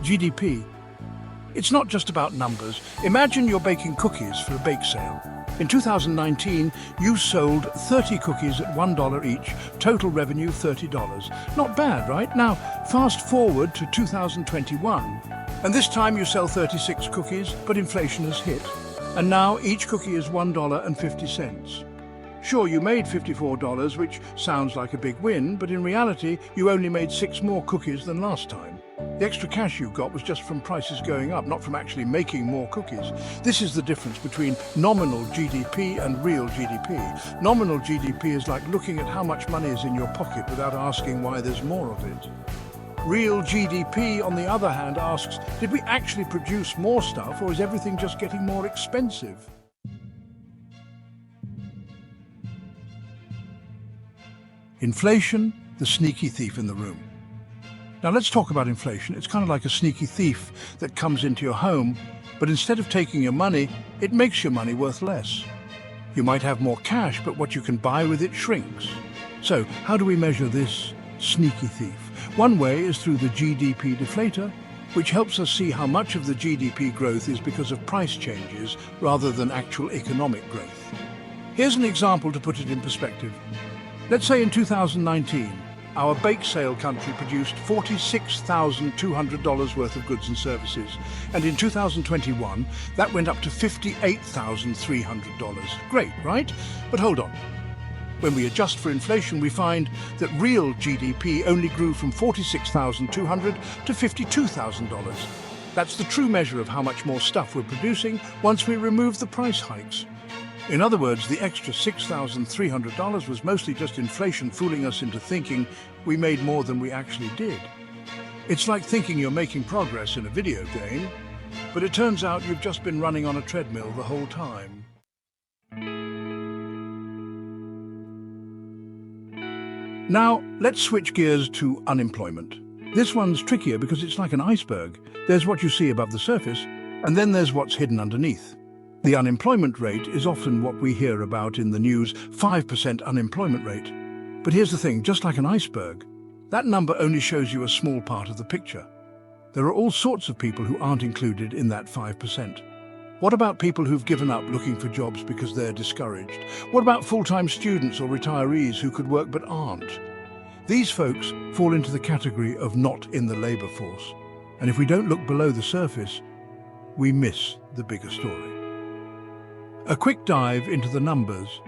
GDP. It's not just about numbers. Imagine you're baking cookies for a bake sale. In 2019, you sold 30 cookies at $1 each, total revenue $30. Not bad, right? Now, fast forward to 2021, and this time you sell 36 cookies, but inflation has hit. And now each cookie is $1.50. Sure, you made $54, which sounds like a big win, but in reality, you only made 6 more cookies than last time. The extra cash you got was just from prices going up, not from actually making more cookies. This is the difference between nominal GDP and real GDP. Nominal GDP is like looking at how much money is in your pocket without asking why there's more of it. Real GDP, on the other hand, asks, did we actually produce more stuff, or is everything just getting more expensive? Inflation, the sneaky thief in the room. Now let's talk about inflation. It's kind of like a sneaky thief that comes into your home, but instead of taking your money, it makes your money worth less. You might have more cash, but what you can buy with it shrinks. So how do we measure this sneaky thief? One way is through the GDP deflator, which helps us see how much of the GDP growth is because of price changes rather than actual economic growth. Here's an example to put it in perspective. Let's say in 2019, our bake sale country produced $46,200 worth of goods and services, and in 2021, that went up to $58,300. Great, right? But hold on. When we adjust for inflation, we find that real GDP only grew from $46,200 to $52,000. That's the true measure of how much more stuff we're producing once we remove the price hikes. In other words, the extra $6,300 was mostly just inflation fooling us into thinking we made more than we actually did. It's like thinking you're making progress in a video game, but it turns out you've just been running on a treadmill the whole time. Now, let's switch gears to unemployment. This one's trickier because it's like an iceberg. There's what you see above the surface, and then there's what's hidden underneath. The unemployment rate is often what we hear about in the news, 5% unemployment rate. But here's the thing, just like an iceberg, that number only shows you a small part of the picture. There are all sorts of people who aren't included in that 5%. What about people who've given up looking for jobs because they're discouraged? What about full-time students or retirees who could work but aren't? These folks fall into the category of not in the labor force. And if we don't look below the surface, we miss the bigger story. A quick dive into the numbers.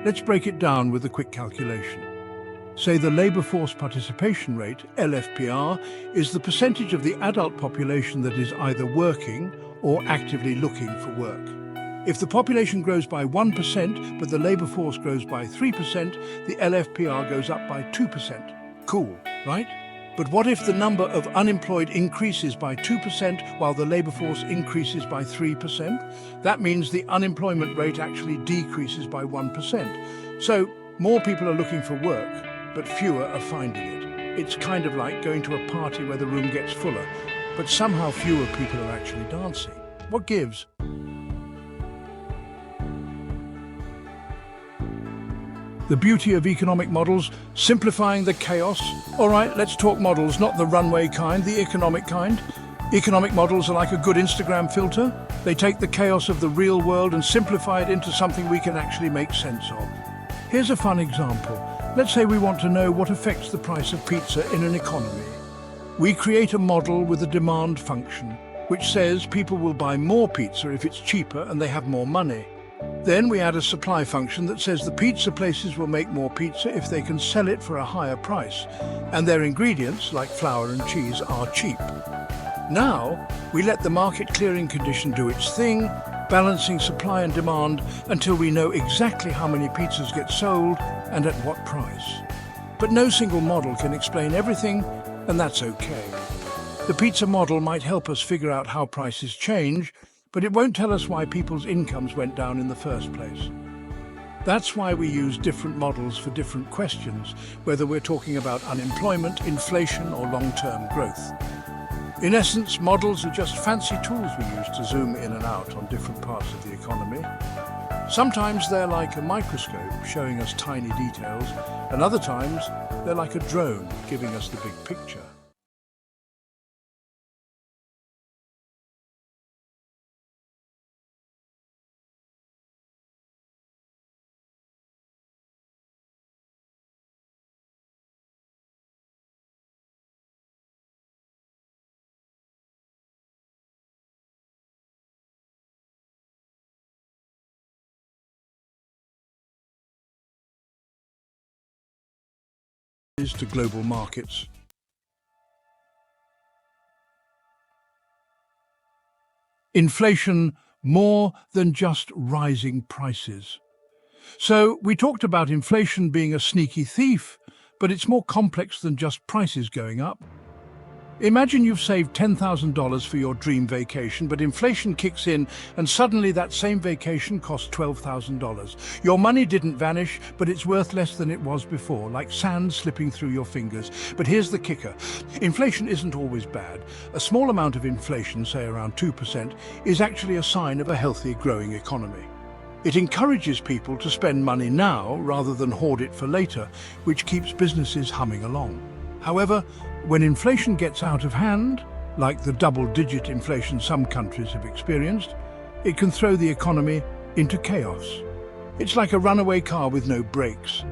Let's break it down with a quick calculation. Say the labour force participation rate, LFPR, is the percentage of the adult population that is either working or actively looking for work. If the population grows by 1%, but the labour force grows by 3%, the LFPR goes up by 2%. Cool, right? But what if the number of unemployed increases by 2% while the labour force increases by 3%? That means the unemployment rate actually decreases by 1%. So more people are looking for work, but fewer are finding it. It's kind of like going to a party where the room gets fuller, but somehow fewer people are actually dancing. What gives? The beauty of economic models, simplifying the chaos. All right, let's talk models, not the runway kind, the economic kind. Economic models are like a good Instagram filter. They take the chaos of the real world and simplify it into something we can actually make sense of. Here's a fun example. Let's say we want to know what affects the price of pizza in an economy. We create a model with a demand function, which says people will buy more pizza if it's cheaper and they have more money. Then we add a supply function that says the pizza places will make more pizza if they can sell it for a higher price, and their ingredients, like flour and cheese, are cheap. Now, we let the market clearing condition do its thing, balancing supply and demand until we know exactly how many pizzas get sold and at what price. But no single model can explain everything, and that's okay. The pizza model might help us figure out how prices change, but it won't tell us why people's incomes went down in the first place. That's why we use different models for different questions, whether we're talking about unemployment, inflation, or long-term growth. In essence, models are just fancy tools we use to zoom in and out on different parts of the economy. Sometimes they're like a microscope, showing us tiny details, and other times they're like a drone giving us the big picture. To global markets. Inflation, more than just rising prices. So we talked about inflation being a sneaky thief, but it's more complex than just prices going up. Imagine you've saved $10,000 for your dream vacation, but inflation kicks in and suddenly that same vacation costs $12,000. Your money didn't vanish, but it's worth less than it was before, like sand slipping through your fingers. But here's the kicker. Inflation isn't always bad. A small amount of inflation, say around 2%, is actually a sign of a healthy, growing economy. It encourages people to spend money now rather than hoard it for later, which keeps businesses humming along. However, when inflation gets out of hand, like the double-digit inflation some countries have experienced, it can throw the economy into chaos. It's like a runaway car with no brakes.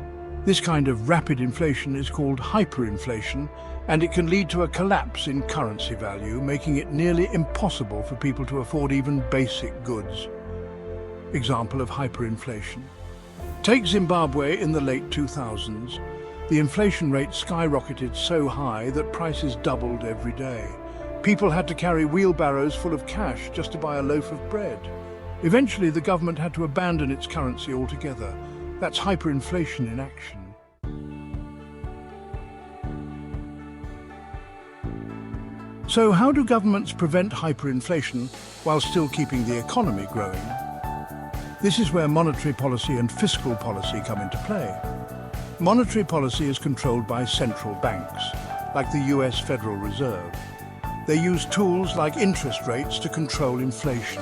This kind of rapid inflation is called hyperinflation, and it can lead to a collapse in currency value, making it nearly impossible for people to afford even basic goods. Example of hyperinflation. Take Zimbabwe in the late 2000s. The inflation rate skyrocketed so high that prices doubled every day. People had to carry wheelbarrows full of cash just to buy a loaf of bread. Eventually, the government had to abandon its currency altogether. That's hyperinflation in action. So how do governments prevent hyperinflation while still keeping the economy growing? This is where monetary policy and fiscal policy come into play. Monetary policy is controlled by central banks, like the US Federal Reserve. They use tools like interest rates to control inflation.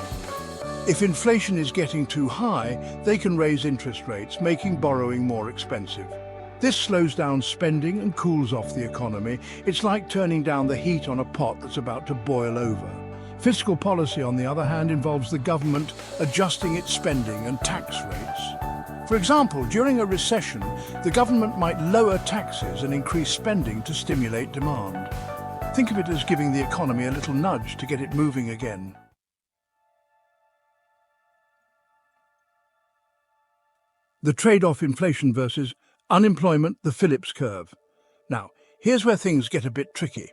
If inflation is getting too high, they can raise interest rates, making borrowing more expensive. This slows down spending and cools off the economy. It's like turning down the heat on a pot that's about to boil over. Fiscal policy, on the other hand, involves the government adjusting its spending and tax rates. For example, during a recession, the government might lower taxes and increase spending to stimulate demand. Think of it as giving the economy a little nudge to get it moving again. The trade-off: inflation versus unemployment, the Phillips curve. Now, here's where things get a bit tricky.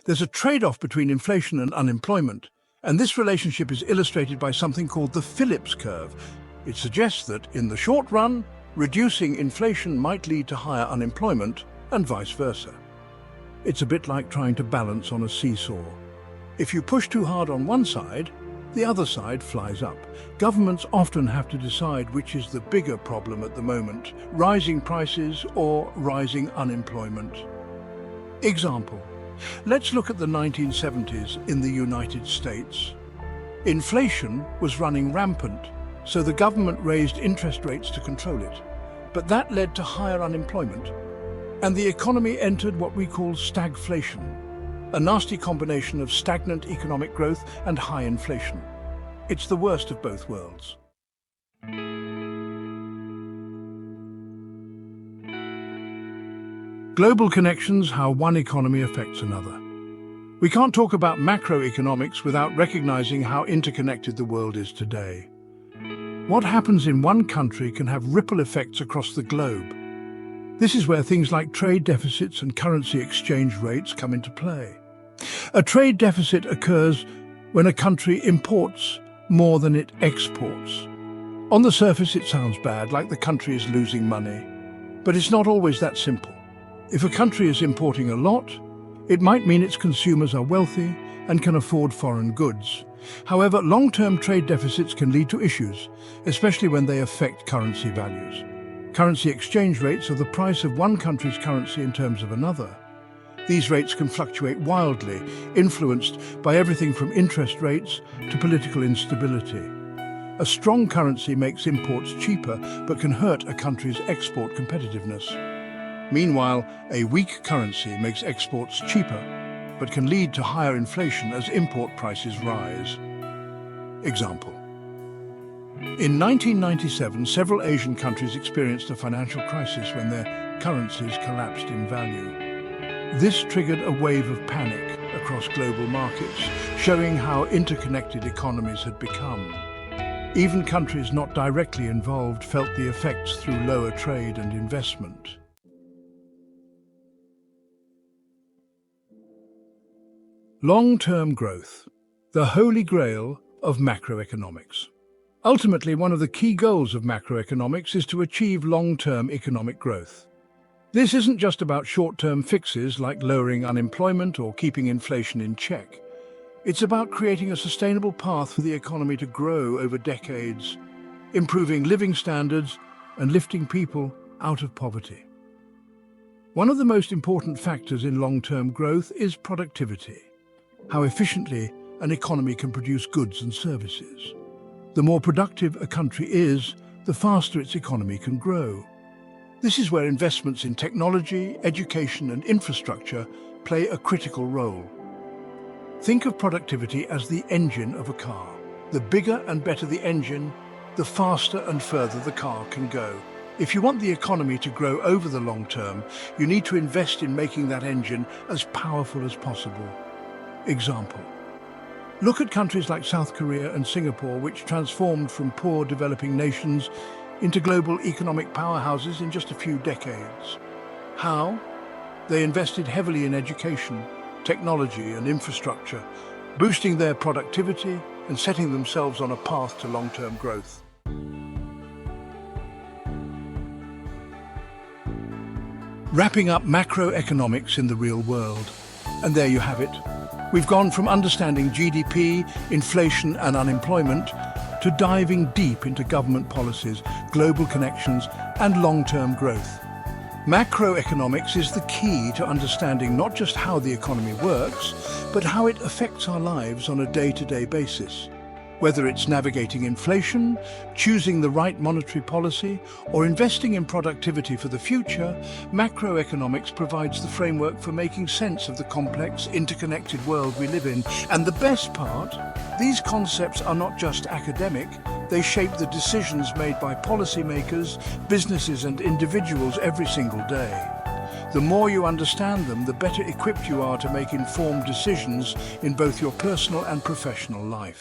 There's a trade-off between inflation and unemployment, and this relationship is illustrated by something called the Phillips curve. It suggests that, in the short run, reducing inflation might lead to higher unemployment, and vice versa. It's a bit like trying to balance on a seesaw. If you push too hard on one side, the other side flies up. Governments often have to decide which is the bigger problem at the moment: rising prices or rising unemployment. Example. Let's look at the 1970s in the United States. Inflation was running rampant, so the government raised interest rates to control it. But that led to higher unemployment, and the economy entered what we call stagflation, a nasty combination of stagnant economic growth and high inflation. It's the worst of both worlds. Global connections: how one economy affects another. We can't talk about macroeconomics without recognizing how interconnected the world is today. What happens in one country can have ripple effects across the globe. This is where things like trade deficits and currency exchange rates come into play. A trade deficit occurs when a country imports more than it exports. On the surface, it sounds bad, like the country is losing money. But it's not always that simple. If a country is importing a lot, it might mean its consumers are wealthy and can afford foreign goods. However, long-term trade deficits can lead to issues, especially when they affect currency values. Currency exchange rates are the price of one country's currency in terms of another. These rates can fluctuate wildly, influenced by everything from interest rates to political instability. A strong currency makes imports cheaper, but can hurt a country's export competitiveness. Meanwhile, a weak currency makes exports cheaper, but can lead to higher inflation as import prices rise. Example. In 1997, several Asian countries experienced a financial crisis when their currencies collapsed in value. This triggered a wave of panic across global markets, showing how interconnected economies had become. Even countries not directly involved felt the effects through lower trade and investment. Long-term growth, the holy grail of macroeconomics. Ultimately, one of the key goals of macroeconomics is to achieve long-term economic growth. This isn't just about short-term fixes like lowering unemployment or keeping inflation in check. It's about creating a sustainable path for the economy to grow over decades, improving living standards and lifting people out of poverty. One of the most important factors in long-term growth is productivity, how efficiently an economy can produce goods and services. The more productive a country is, the faster its economy can grow. This is where investments in technology, education and infrastructure play a critical role. Think of productivity as the engine of a car. The bigger and better the engine, the faster and further the car can go. If you want the economy to grow over the long term, you need to invest in making that engine as powerful as possible. Example. Look at countries like South Korea and Singapore, which transformed from poor developing nations into global economic powerhouses in just a few decades. How? They invested heavily in education, technology and infrastructure, boosting their productivity and setting themselves on a path to long-term growth. Wrapping up macroeconomics in the real world. And there you have it. We've gone from understanding GDP, inflation and unemployment to diving deep into government policies, global connections and long-term growth. Macroeconomics is the key to understanding not just how the economy works, but how it affects our lives on a day-to-day basis. Whether it's navigating inflation, choosing the right monetary policy, or investing in productivity for the future, macroeconomics provides the framework for making sense of the complex, interconnected world we live in. And the best part, these concepts are not just academic, they shape the decisions made by policymakers, businesses and individuals every single day. The more you understand them, the better equipped you are to make informed decisions in both your personal and professional life.